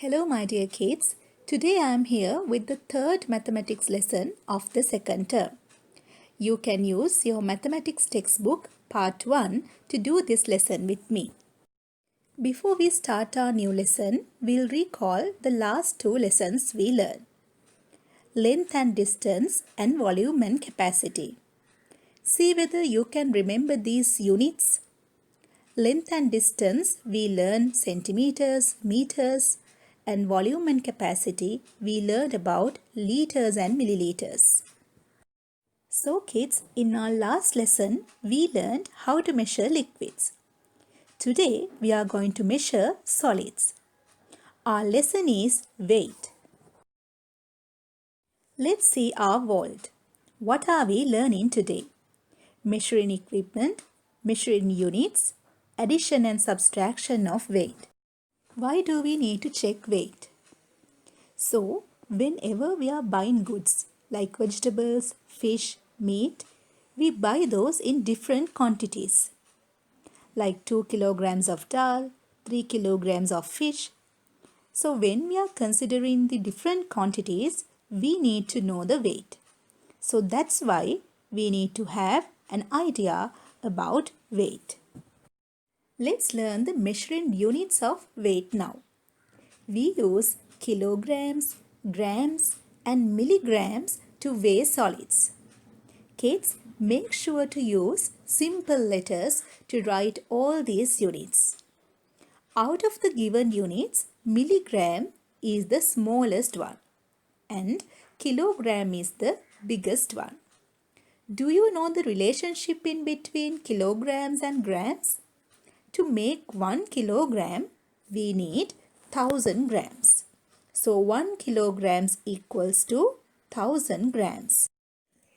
Hello my dear kids. Today I am here with the third mathematics lesson of the second term. You can use your mathematics textbook part 1 to do this lesson with me. Before we start our new lesson, we'll recall the last two lessons we learned. Length and distance and volume and capacity. See whether you can remember these units. Length and distance we learn centimeters, meters, and volume and capacity we learned about liters and milliliters. So kids, in our last lesson we learned how to measure liquids. Today we are going to measure solids. Our lesson is weight. Let's see our world. What are we learning today? Measuring equipment, measuring units, addition and subtraction of weight. Why do we need to check weight? So, whenever we are buying goods like vegetables, fish, meat, we buy those in different quantities. Like 2 kilograms of dal, 3 kilograms of fish. So, when we are considering the different quantities, we need to know the weight. So, that's why we need to have an idea about weight. Let's learn the measuring units of weight now. We use kilograms, grams and milligrams to weigh solids. Kids, make sure to use simple letters to write all these units. Out of the given units, milligram is the smallest one and kilogram is the biggest one. Do you know the relationship in between kilograms and grams? To make 1 kilogram, we need 1000 grams. So 1 kilograms equals to 1000 grams.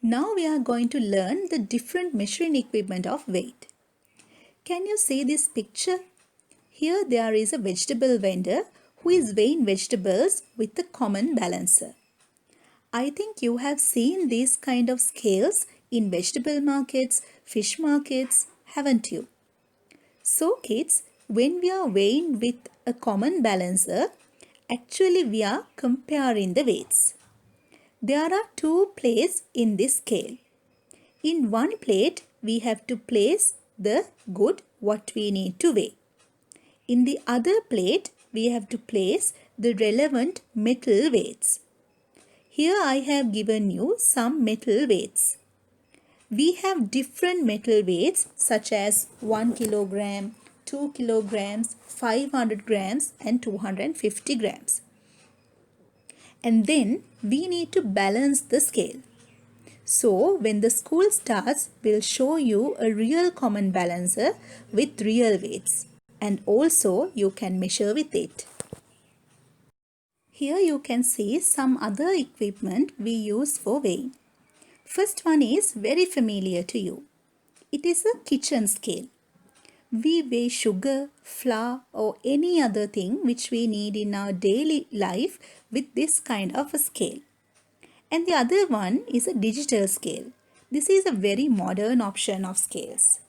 Now we are going to learn the different measuring equipment of weight. Can you see this picture? Here there is a vegetable vendor who is weighing vegetables with a common balancer. I think you have seen these kind of scales in vegetable markets, fish markets, haven't you? So kids, when we are weighing with a common balancer, actually we are comparing the weights. There are two plates in this scale. In one plate, we have to place the good what we need to weigh. In the other plate, we have to place the relevant metal weights. Here I have given you some metal weights. We have different metal weights such as 1 kilogram, 2 kilograms, 500 grams and 250 grams. And then we need to balance the scale. So when the school starts, we'll show you a real common balancer with real weights. And also you can measure with it. Here you can see some other equipment we use for weighing. First one is very familiar to you. It is a kitchen scale. We weigh sugar, flour or any other thing which we need in our daily life with this kind of a scale. And the other one is a digital scale. This is a very modern option of scales.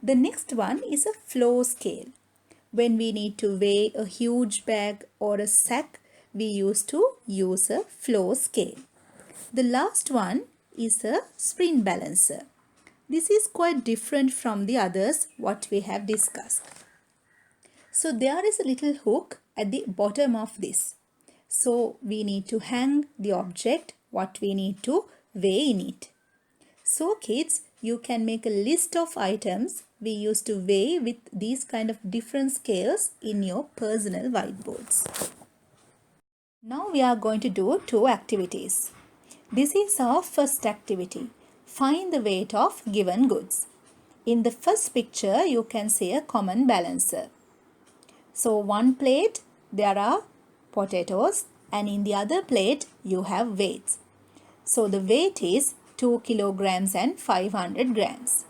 The next one is a floor scale. When we need to weigh a huge bag or a sack, we used to use a floor scale. The last one is a spring balancer. This is quite different from the others what we have discussed. So there is a little hook at the bottom of this. So we need to hang the object what we need to weigh in it. So kids, you can make a list of items we used to weigh with these kind of different scales in your personal whiteboards. Now we are going to do two activities. This is our first activity. Find the weight of given goods. In the first picture, you can see a common balancer. So one plate, there are potatoes and in the other plate, you have weights. So the weight is 2 kilograms and 500 grams.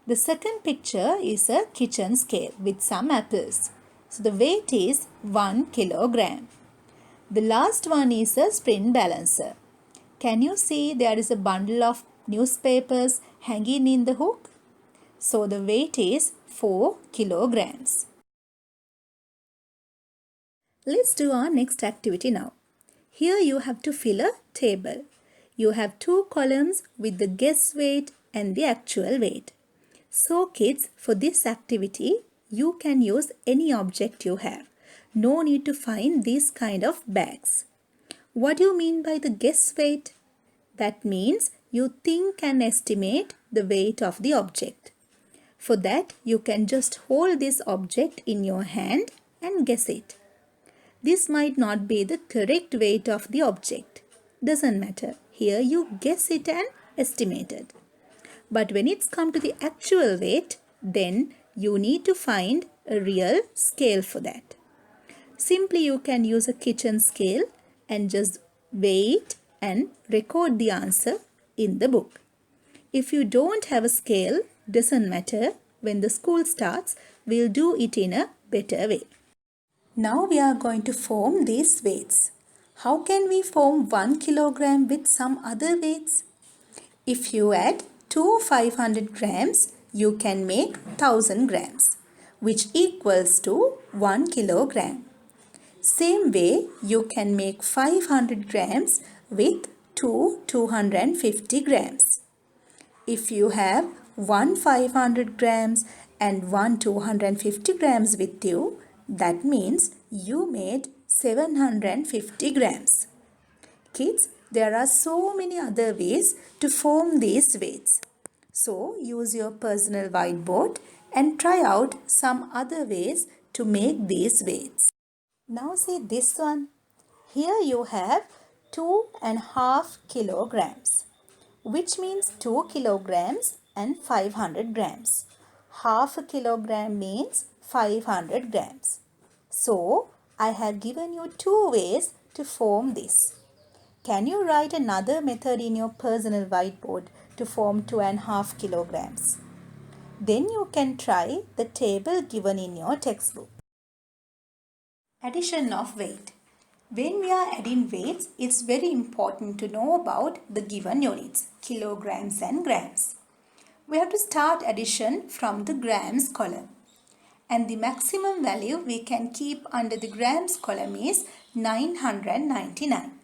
The second picture is a kitchen scale with some apples. So the weight is 1 kilogram. The last one is a spring balancer. Can you see there is a bundle of newspapers hanging in the hook? So the weight is 4 kilograms. Let's do our next activity now. Here you have to fill a table. You have two columns with the guess weight and the actual weight. So kids, for this activity, you can use any object you have. No need to find these kind of bags. What do you mean by the guess weight? That means you think and estimate the weight of the object. For that, you can just hold this object in your hand and guess it. This might not be the correct weight of the object. Doesn't matter. Here you guess it and estimate it. But when it's come to the actual weight, then you need to find a real scale for that. Simply you can use a kitchen scale and just weigh it and record the answer in the book. If you don't have a scale, doesn't matter. When the school starts, we'll do it in a better way. Now we are going to form these weights. How can we form 1 kilogram with some other weights? If you add 2 500 grams, you can make 1000 grams, which equals to 1 kilogram. Same way, you can make 500 grams with 250 grams. If you have 1 500 grams and 1 250 grams with you, that means you made 750 grams. Kids, there are so many other ways to form these weights. So use your personal whiteboard and try out some other ways to make these weights. Now see this one. Here you have 2.5 kilograms, which means 2 kilograms and 500 grams. Half a kilogram means 500 grams. So, I have given you two ways to form this. Can you write another method in your personal whiteboard to form 2.5 kilograms? Then you can try the table given in your textbook. Addition of weight. When we are adding weights, it's very important to know about the given units, kilograms and grams. We have to start addition from the grams column. And the maximum value we can keep under the grams column is 999.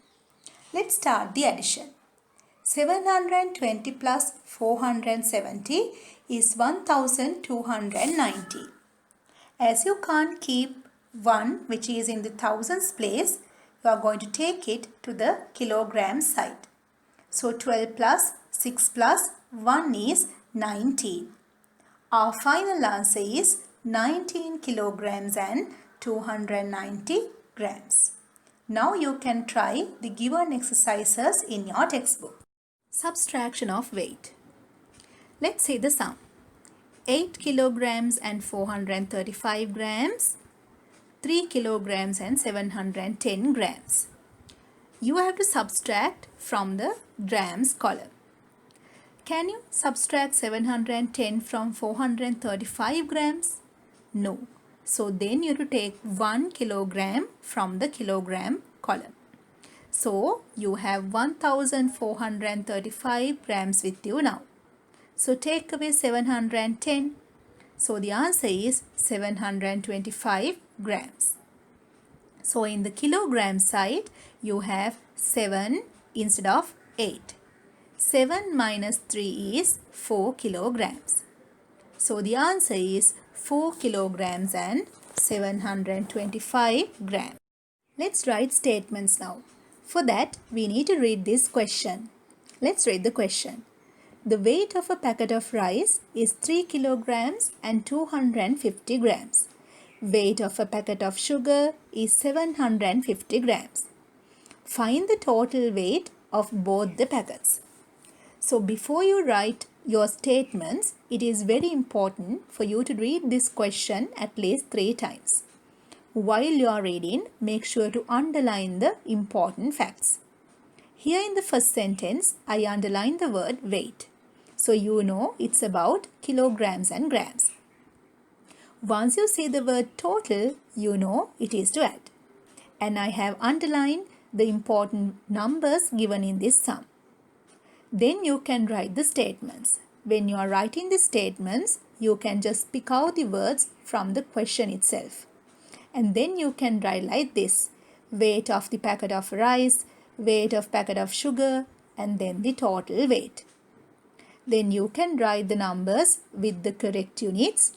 Let's start the addition. 720 plus 470 is 1290. As you can't keep 1 which is in the thousands place, you are going to take it to the kilogram side. So 12 plus 6 plus 1 is 19. Our final answer is 19 kilograms and 290 grams. Now you can try the given exercises in your textbook. Subtraction of weight. Let's see the sum. 8 kilograms and 435 grams, 3 kilograms and 710 grams. You have to subtract from the grams column. Can you subtract 710 from 435 grams? No. So then you have to take 1 kilogram from the kilogram column. So you have 1435 grams with you now. So take away 710. So the answer is 725 grams. So in the kilogram side, you have 7 instead of 8. 7 minus 3 is 4 kilograms. So the answer is 4 kilograms and 725 grams. Let's write statements now. For that, we need to read this question. Let's read the question. The weight of a packet of rice is 3 kilograms and 250 grams. Weight of a packet of sugar is 750 grams. Find the total weight of both the packets. So before you write your statements, it is very important for you to read this question at least 3 times. While you are reading, make sure to underline the important facts. Here in the first sentence, I underline the word weight. So you know it's about kilograms and grams. Once you see the word total, you know it is to add. And I have underlined the important numbers given in this sum. Then you can write the statements. When you are writing the statements, you can just pick out the words from the question itself. And then you can write like this: weight of the packet of rice, weight of packet of sugar, and then the total weight. Then you can write the numbers with the correct units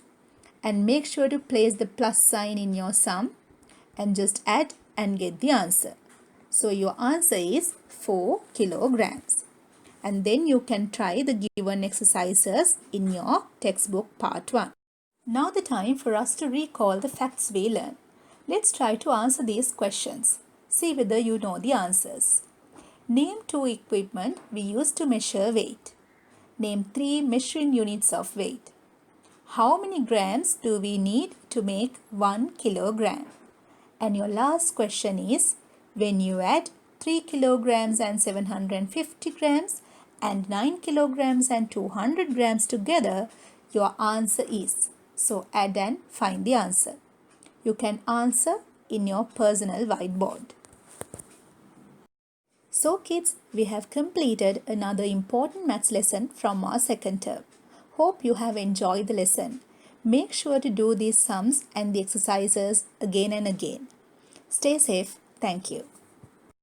and make sure to place the plus sign in your sum and just add and get the answer. So your answer is 4 kilograms. And then you can try the given exercises in your textbook part 1. Now the time for us to recall the facts we learned. Let's try to answer these questions. See whether you know the answers. Name 2 equipment we use to measure weight. Name 3 measuring units of weight. How many grams do we need to make 1 kilogram? And your last question is, when you add 3 kilograms and 750 grams and 9 kilograms and 200 grams together, your answer is. So add and find the answer. You can answer in your personal whiteboard. So kids, we have completed another important maths lesson from our second term. Hope you have enjoyed the lesson. Make sure to do these sums and the exercises again and again. Stay safe. Thank you.